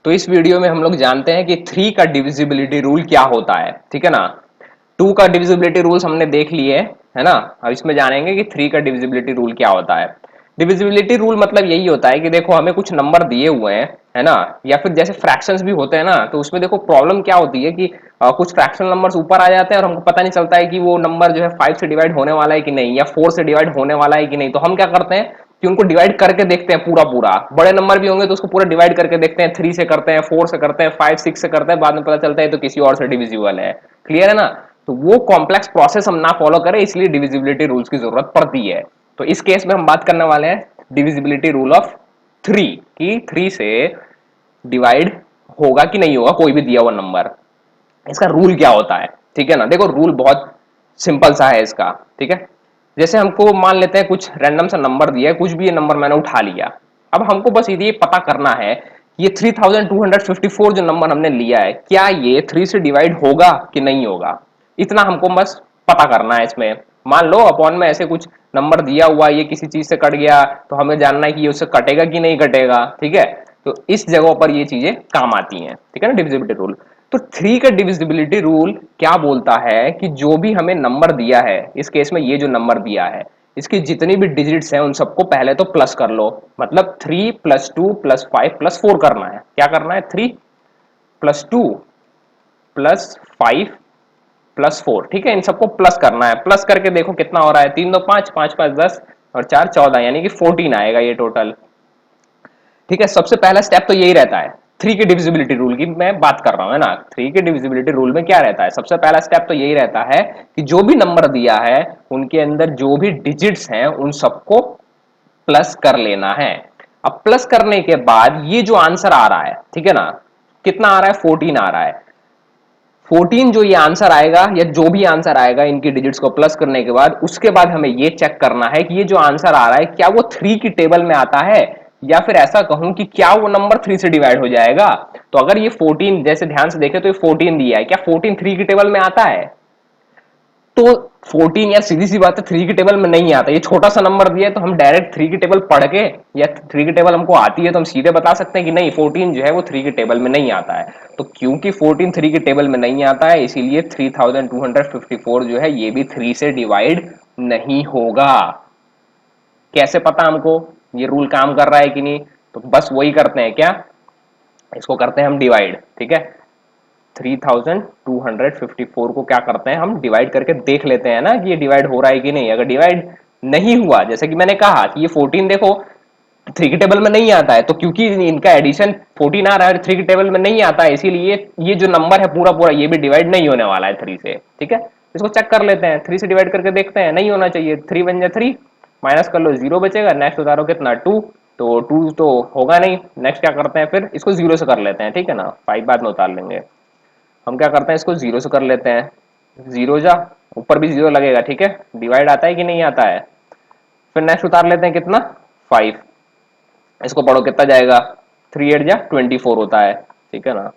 तो इस वीडियो में हम लोग जानते हैं कि 3 का डिविजिबिलिटी रूल क्या होता है। ठीक है ना। 2 का डिविजिबिलिटी रूल्स हमने देख लिए है ना। अब इसमें जानेंगे कि 3 का डिविजिबिलिटी रूल क्या होता है। डिविजिबिलिटी रूल मतलब यही होता है कि देखो हमें कुछ नंबर दिए हुए हैं है ना, या फिर जैसे फ्रैक्शंस भी होते हैं ना, तो उसमें देखो प्रॉब्लम क्या होती है कि कुछ फ्रैक्शनल नंबर्स ऊपर आ जाते हैं और हमको पता नहीं चलता है कि वो नंबर जो है 5 से डिवाइड होने वाला है कि नहीं, या 4 से डिवाइड होने वाला है कि नहीं। तो हम क्या करते हैं कि उनको डिवाइड करके देखते हैं पूरा पूरा। बड़े नंबर भी होंगे तो उसको पूरा डिवाइड करके देखते हैं, 3 से करते हैं, 4 से करते हैं, 5 6 से करते हैं, बाद में पता चलता है तो किसी और से डिविजिबल है। क्लियर है ना। तो वो कॉम्प्लेक्स प्रोसेस हम ना फॉलो करें, इसलिए डिविजिबिलिटी रूल्स की जरूरत पड़ती है। तो इस केस में हम बात करने वाले हैं डिविजिबिलिटी रूल ऑफ 3 कि 3 से डिवाइड होगा कि नहीं होगा कोई भी दिया हुआ नंबर। इसका रूल क्या होता है। ठीक है ना। देखो रूल बहुत सिंपल सा है इसका। ठीक है। जैसे हमको मान लेते हैं कुछ रैंडम सा नंबर दिया है, कुछ भी ये नंबर मैंने उठा लिया। अब हमको बस ये पता करना है ये 3254 जो नंबर हमने लिया है क्या ये 3 से डिवाइड होगा कि नहीं होगा। इतना हमको बस पता करना है इसमें। मान लो अपॉन में ऐसे कुछ नंबर दिया हुआ ये किसी चीज से कट गया, तो हमें जानना है कि ये उससे कटेगा कि नहीं कटेगा। ठीक है। तो इस जगह पर ये चीजें काम आती हैं। ठीक है ना, डिविजिबिलिटी रूल। तो 3 का डिविजिबिलिटी रूल क्या बोलता है कि जो भी हमें नंबर दिया है, इस केस में ये जो नंबर दिया है इसकी जितनी भी डिजिट्स हैं उन सबको पहले तो प्लस कर लो। मतलब 3 प्लस 2 प्लस 5 प्लस 4 करना है। क्या करना है, 3 प्लस 2 प्लस 5 प्लस 4। ठीक है, इन सबको प्लस करना है। प्लस करके देखो कितना हो रहा है, 3 2 5, 5 5 10 और 4 14, यानी कि 14 आएगा ये टोटल। ठीक है। सबसे पहला स्टेप तो यही रहता है। 3 की डिविजिबिलिटी रूल की मैं बात कर रहा हूं है ना। 3 के डिविजिबिलिटी रूल में क्या रहता है, सबसे पहला स्टेप तो यही रहता है कि जो भी नंबर दिया है उनके अंदर जो भी डिजिट्स हैं उन सबको प्लस कर लेना है। अब प्लस करने के बाद ये जो आंसर आ रहा है, ठीक है ना, कितना आ रहा है, 14 आ रहा है। 14 जो ये आंसर आएगा या जो भी आंसर आएगा इनकी डिजिट्स को प्लस करने के बाद, उसके बाद हमें ये चेक करना है कि ये जो आंसर आ रहा है क्या वो 3 की टेबल में आता है, या फिर ऐसा कहूं कि क्या वो नंबर 3 से डिवाइड हो जाएगा। तो अगर ये 14, जैसे ध्यान से देखें तो ये 14 दिया है, क्या 14 3 की टेबल में आता है। तो 14 यार सीधी सी बात है 3 की टेबल में नहीं आता। ये छोटा सा नंबर दिया है तो हम डायरेक्ट 3 की टेबल पढ़ के, या 3 की टेबल हमको आती है तो हम सीधे बता सकते हैं कि नहीं 14 जो है वो 3 की टेबल में नहीं आता है। तो क्योंकि 14 3 की टेबल में नहीं आता है इसीलिए 3254 जो है ये भी 3 से डिवाइड नहीं होगा। कैसे पता हमको ये रूल काम कर रहा है कि नहीं, तो बस वही करते हैं, क्या इसको करते हैं हम डिवाइड। ठीक है। 3254 को क्या करते हैं हम डिवाइड करके देख लेते हैं ना कि ये डिवाइड हो रहा है कि नहीं। अगर डिवाइड नहीं हुआ, जैसे कि मैंने कहा कि ये 14 देखो 3 की टेबल में नहीं आता है, तो क्योंकि इनका एडिशन 14 आ रहा है 3 की टेबल में नहीं आता है, इसीलिए ये जो नंबर है पूरा पूरा ये भी डिवाइड नहीं होने वाला है 3 से। ठीक है। इसको चेक कर लेते हैं, 3 से डिवाइड करके देखते हैं, नहीं होना चाहिए। 3 बन जाए 3, माइनस कर लो 0 बचेगा, नेक्स्ट उतारो कितना 2, तो 2 तो होगा नहीं। नेक्स्ट क्या करते हैं, फिर इसको 0 से कर लेते हैं। ठीक है ना, 5 बाद में उतार लेंगे। हम क्या करते हैं, इसको 0 से कर लेते हैं। 0 जा, ऊपर भी 0 लगेगा। ठीक है। डिवाइड आता है कि नहीं आता है। फिर नेक्स्ट उतार लेते हैं कितना, 5। इसको पढ़ो कितना जाएगा, 3 8 जा 24 होता है। ठीक है ना।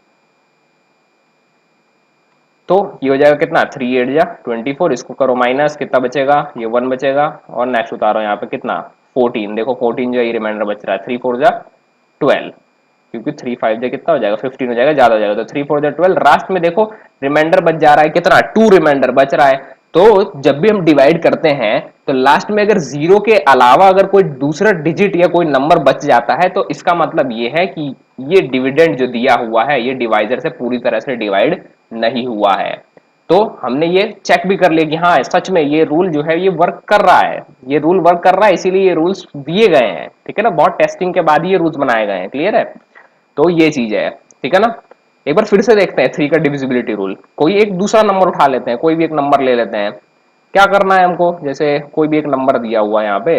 तो ये हो जाएगा कितना, 3 8 जा 24। इसको करो माइनस, कितना बचेगा, ये 1 बचेगा। और नेक्स्ट उतारो यहाँ पे कितना, 14। देखो 14 जो है रिमाइंडर बच रहा है, 3 4 जा 12, क्योंकि 3 5 जा कितना हो जाएगा, 15 हो जाएगा, ज्यादा हो जाएगा। तो 3 4 जा 12, लास्ट में देखो रिमाइंडर बच जा रहा है कितना, 2 रिमाइंडर बच रहा है। तो जब भी हम डिवाइड करते हैं तो लास्ट में अगर 0 के अलावा अगर कोई दूसरा डिजिट या कोई नंबर बच जाता है तो इसका मतलब ये है कि ये डिविडेंड जो दिया हुआ है ये डिवाइजर से पूरी तरह से डिवाइड नहीं हुआ है। तो हमने ये चेक भी कर लिया कि हाँ सच में ये रूल जो है ये वर्क कर रहा है, ये रूल वर्क कर रहा है, इसीलिए ये रूल्स दिए गए हैं। ठीक है ना, बहुत टेस्टिंग के बाद ही ये रूल्स बनाए गए हैं। क्लियर है। तो ये चीज है। ठीक है ना। एक बार फिर से देखते हैं 3 का डिविजिबिलिटी रूल। कोई एक दूसरा नंबर उठा लेते हैं, कोई भी एक नंबर ले लेते हैं। क्या करना है हमको, जैसे कोई भी एक नंबर दिया हुआ है यहाँ पे,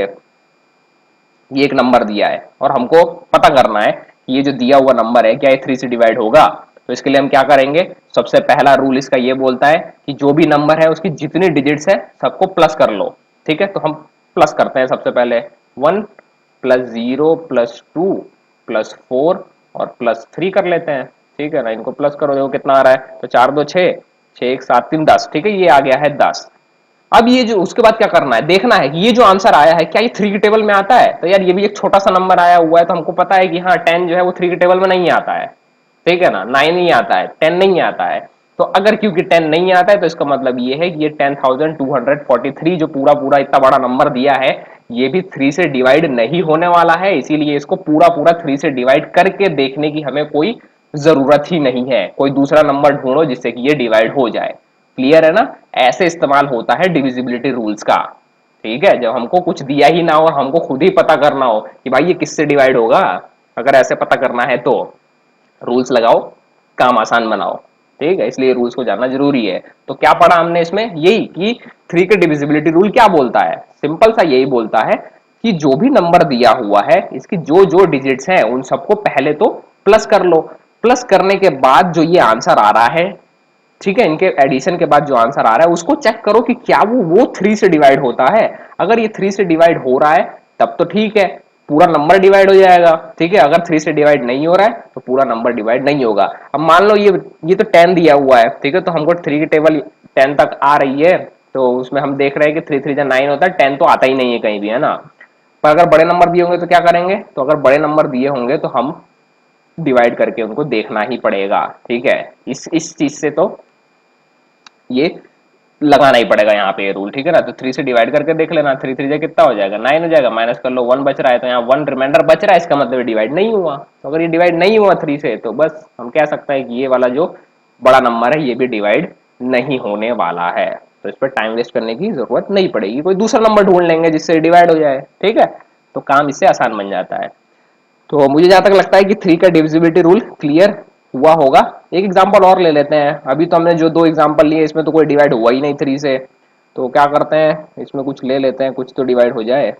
ये एक नंबर दिया है और हमको पता करना है कि ये जो दिया हुआ नंबर है क्या ये 3 से डिवाइड होगा। तो इसके लिए हम क्या करेंगे, सबसे पहला रूल इसका ये बोलता है कि जो भी नंबर है उसकी जितनी डिजिट्स है सबको प्लस कर लो। ठीक है। तो हम प्लस करते हैं सबसे पहले, 1 प्लस 0 प्लस 2 प्लस 4 और प्लस 3 कर लेते हैं। ठीक है ना, इनको प्लस करो, देखो कितना आ रहा है, तो 4 2 6, 6 1 7 3 10। ठीक है, ये आ गया है 10। अब ये जो उसके बाद क्या करना है, देखना है कि ये जो आंसर आया है क्या ये 3 की टेबल में आता है। तो यार ये भी एक छोटा सा नंबर आया हुआ है तो हमको पता है कि हाँ 10 जो है वो 3 की टेबल में नहीं आता है। ठीक है ना, 9 नहीं आता है, 10 नहीं आता है। तो अगर क्योंकि 10 नहीं आता है तो इसका मतलब ये है कि ये 10,243 जो पूरा पूरा इतना बड़ा नंबर दिया है, ये भी 3 से डिवाइड नहीं होने वाला है, इसीलिए इसको पूरा पूरा 3 से डिवाइड करके देखने की हमें कोई जरूरत ही नहीं है। कोई दूसरा नंबर ढूंढो जिससे कि ये डिवाइड हो जाए। क्लियर है ना? ऐसे इस्तेमाल होता है डिविजिबिलिटी रूल्स का। ठीक है, जब हमको कुछ दिया ही ना हो, हमको खुद ही पता करना हो कि भाई ये किससे डिवाइड होगा, अगर ऐसे पता करना है तो रूल्स लगाओ, काम आसान बनाओ। ठीक है, इसलिए रूल्स को जानना जरूरी है। तो क्या पढ़ा हमने इसमें? यही कि थ्री के डिविजिबिलिटी रूल क्या बोलता है, सिंपल सा यही बोलता है कि जो भी नंबर दिया हुआ है इसकी जो जो डिजिट्स हैं उन सबको पहले तो प्लस कर लो। प्लस करने के बाद जो ये आंसर आ रहा है, ठीक है, इनके एडिशन के बाद जो आंसर आ रहा है उसको चेक करो कि क्या वो 3 से डिवाइड होता है। अगर ये 3 से डिवाइड हो रहा है तब तो ठीक है, पूरा नंबर डिवाइड हो जाएगा। ठीक है, अगर 3 से डिवाइड नहीं हो रहा है तो पूरा नंबर डिवाइड नहीं होगा। अब मान लो ये तो 10 दिया हुआ है, ठीक है, तो हमको 3 की टेबल 10 तक आ रही है, तो उसमें हम देख रहे हैं कि 3 3 9 होता है, 10 तो आता ही नहीं है कहीं भी, है ना। पर अगर बड़े नंबर दिए होंगे तो क्या करेंगे? तो अगर बड़े नंबर दिए होंगे तो हम डिवाइड करके उनको देखना ही पड़ेगा। ठीक है, इस चीज से तो ये लगाना ही पड़ेगा यहाँ पे ये रूल। ठीक है ना, तो 3 से डिवाइड करके देख लेना, 3 3 कितना हो जाएगा? 9 हो जाएगा, माइनस कर लो, 1 बच रहा है, तो यहाँ 1 रिमाइंडर बच रहा है, इसका मतलब डिवाइड नहीं हुआ। तो अगर ये डिवाइड नहीं हुआ 3 से तो बस हम कह सकते हैं कि ये वाला जो बड़ा नंबर है ये भी डिवाइड नहीं होने वाला है। तो इस पर टाइम वेस्ट करने की जरूरत नहीं पड़ेगी, कोई दूसरा नंबर ढूंढ लेंगे जिससे डिवाइड हो जाए। ठीक है, तो काम इससे आसान बन जाता है। तो मुझे जहां तक लगता है कि 3 का डिविजिबिलिटी रूल क्लियर हुआ होगा। एक एग्जांपल और ले लेते हैं, अभी तो हमने जो दो एग्जांपल लिए इसमें तो कोई डिवाइड हुआ ही नहीं 3 से, तो क्या करते हैं इसमें कुछ ले लेते हैं, कुछ तो डिवाइड हो जाए।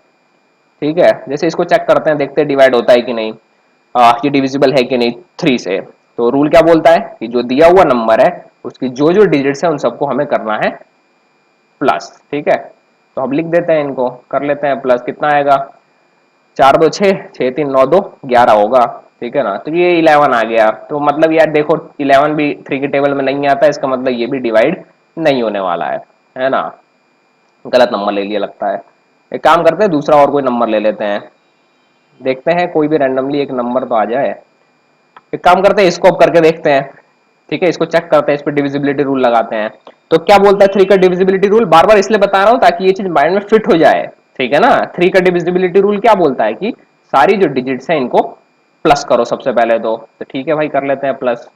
ठीक है, जैसे इसको चेक करते हैं, देखते हैं डिवाइड होता है कि नहीं, ये डिविजिबल है कि नहीं 3 से। तो रूल क्या बोलता है कि जो दिया हुआ नंबर है उसकी जो जो डिजिट्स है उन सबको हमें करना है प्लस। ठीक है, तो हम लिख देते हैं, इनको कर लेते हैं प्लस। कितना आएगा? 4 2 6, 6 3 9 2 11 होगा। ठीक है ना, तो ये 11 आ गया। तो मतलब यार देखो 11 भी 3 की टेबल में नहीं आता, इसका मतलब ये भी डिवाइड नहीं होने वाला है ना। गलत नंबर ले लिया लगता है। एक काम करते हैं, दूसरा और कोई नंबर ले लेते हैं, देखते हैं कोई भी रैंडमली एक नंबर तो आ जाए। एक काम करते हैं, इसको अब करके देखते हैं। ठीक है, इसको चेक करते हैं, इस पर डिविजिबिलिटी रूल लगाते हैं। तो क्या बोलता है 3 का डिविजिबिलिटी रूल? बार बार इसलिए बता रहा हूं ताकि ये चीज माइंड में फिट हो जाए। ठीक है ना, 3 का डिविजिबिलिटी रूल क्या बोलता है कि सारी जो डिजिट्स हैं इनको प्लस करो सबसे पहले। तो ठीक है भाई, कर लेते हैं प्लस।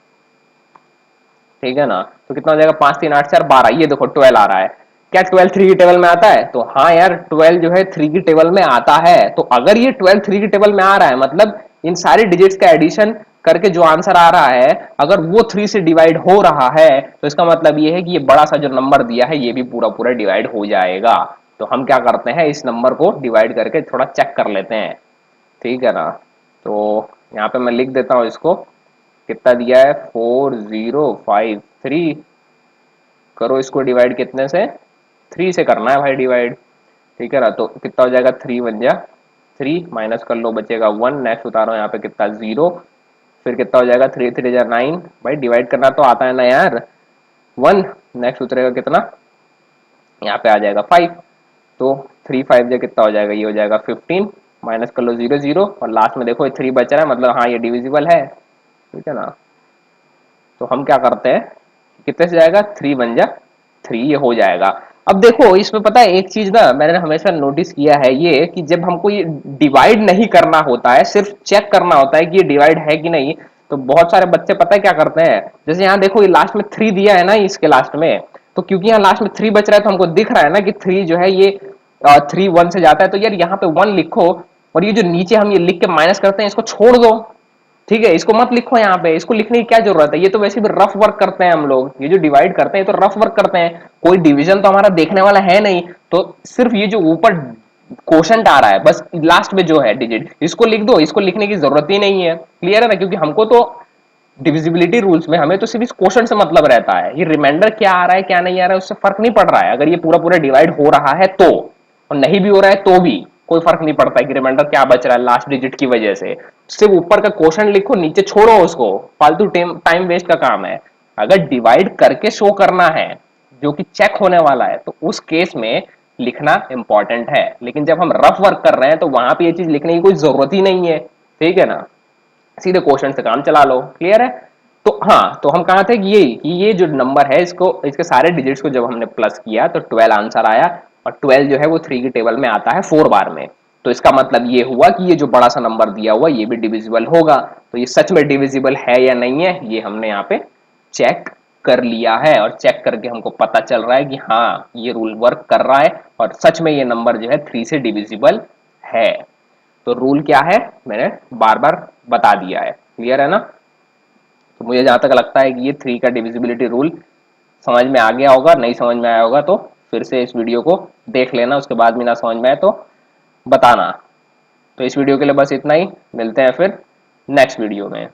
ठीक है ना, तो कितना हो जाएगा? 5 3 8 4 12, ये देखो 12 आ रहा है। क्या 12 3 की टेबल में आता है? तो हाँ यार, 12 जो है 3 की टेबल में आता है। तो अगर ये 12 3 की टेबल में आ रहा है मतलब इन सारी डिजिट्स का एडिशन करके जो आंसर आ रहा है अगर वो 3 से डिवाइड हो रहा है तो इसका मतलब ये है कि ये बड़ा सा जो नंबर दिया है ये भी पूरा पूरा डिवाइड हो जाएगा। तो हम क्या करते हैं, इस नंबर को डिवाइड करके थोड़ा चेक कर लेते हैं। ठीक है ना, तो यहाँ पे मैं लिख देता हूँ इसको। कितना दिया है? 4053। करो इसको डिवाइड, कितने से? 3 से करना है भाई डिवाइड। ठीक है ना, तो कितना हो जाएगा? 3 बन जा 3, माइनस कर लो, बचेगा 1, नेक्स्ट उतारो यहाँ पे कितना? 0। फिर कितना हो जाएगा? 3 3 जा 9। भाई डिवाइड करना तो आता है ना यार। 1, नेक्स्ट उतरेगा कितना? यहाँ पे आ जाएगा 5। तो 3 5 जा कितना हो जाएगा? ये हो जाएगा 15, माइनस कर लो 0 0, और लास्ट में देखो 3 बच रहा है, मतलब हाँ ये डिविजिबल है। ठीक है ना, तो हम क्या करते हैं, कितने से जाएगा? 3 बन जा 3, ये हो जाएगा। अब देखो इसमें पता है एक चीज ना मैंने हमेशा नोटिस किया है ये, कि जब हमको ये डिवाइड नहीं करना होता है, सिर्फ चेक करना होता है कि ये डिवाइड है कि नहीं, तो बहुत सारे बच्चे पता है क्या करते हैं, जैसे यहाँ देखो ये लास्ट में 3 दिया है ना इसके लास्ट में, तो क्योंकि यहाँ लास्ट में 3 बच रहा है तो हमको दिख रहा है ना कि 3 जो है ये 3 1 से जाता है, तो यार यहाँ पे 1 लिखो, और ये जो नीचे हम ये लिख के माइनस करते हैं इसको छोड़ दो। ठीक है, इसको मत लिखो यहाँ पे, इसको लिखने की क्या जरूरत है, ये तो वैसे भी रफ वर्क करते हैं हम लोग, ये जो डिवाइड करते हैं ये तो रफ वर्क करते हैं, कोई डिवीजन तो हमारा देखने वाला है नहीं। तो सिर्फ ये जो ऊपर क्वोशंट आ रहा है बस लास्ट में जो है डिजिट, इसको लिख दो, इसको लिखने की जरूरत ही नहीं है। क्लियर है ना, क्योंकि हमको तो डिविजिबिलिटी रूल्स में हमें तो सिर्फ इस क्वोशंट से मतलब रहता है, ये रिमाइंडर क्या आ रहा है क्या नहीं आ रहा है उससे फर्क नहीं पड़ रहा है। अगर ये पूरा पूरा डिवाइड हो रहा है तो, और नहीं भी हो रहा है तो भी कोई फर्क नहीं पड़ता है कि रिमाइंडर क्या बच रहा है लास्ट डिजिट की वजह से। सिर्फ ऊपर का क्वेश्चन लिखो, नीचे छोड़ो उसको, फालतू टाइम वेस्ट का काम है। अगर डिवाइड करके शो करना है जो कि चेक होने वाला है तो उस केस में लिखना इंपॉर्टेंट है, लेकिन जब हम रफ वर्क कर रहे हैं तो वहां पे ये चीज लिखने की कोई जरूरत ही नहीं है। ठीक है ना, सीधे क्वेश्चन से काम चला लो। क्लियर है? तो हाँ, तो हम कहा थे कि ये जो नंबर है इसको, इसके सारे डिजिट्स को जब हमने प्लस किया तो 12 आंसर आया, और 12 जो है वो 3 की टेबल में आता है 4 बार में। तो इसका मतलब ये हुआ कि ये जो बड़ा सा नंबर दिया हुआ ये भी डिविजिबल होगा। तो ये सच में डिविजिबल है या नहीं है, ये हमने यहाँ पे चेक कर लिया है, और चेक करके हमको पता चल रहा है कि हाँ ये रूल वर्क कर रहा है, और सच में ये नंबर जो है 3 से डिविजिबल है। तो रूल क्या है मैंने बार बार बता दिया है, क्लियर है ना। तो मुझे जहां तक लगता है कि ये 3 का डिविजिबिलिटी रूल समझ में आ गया होगा, नहीं समझ में आया होगा तो फिर से इस वीडियो को देख लेना, उसके बाद भी ना समझ में आए तो बताना। तो इस वीडियो के लिए बस इतना ही, मिलते हैं फिर नेक्स्ट वीडियो में।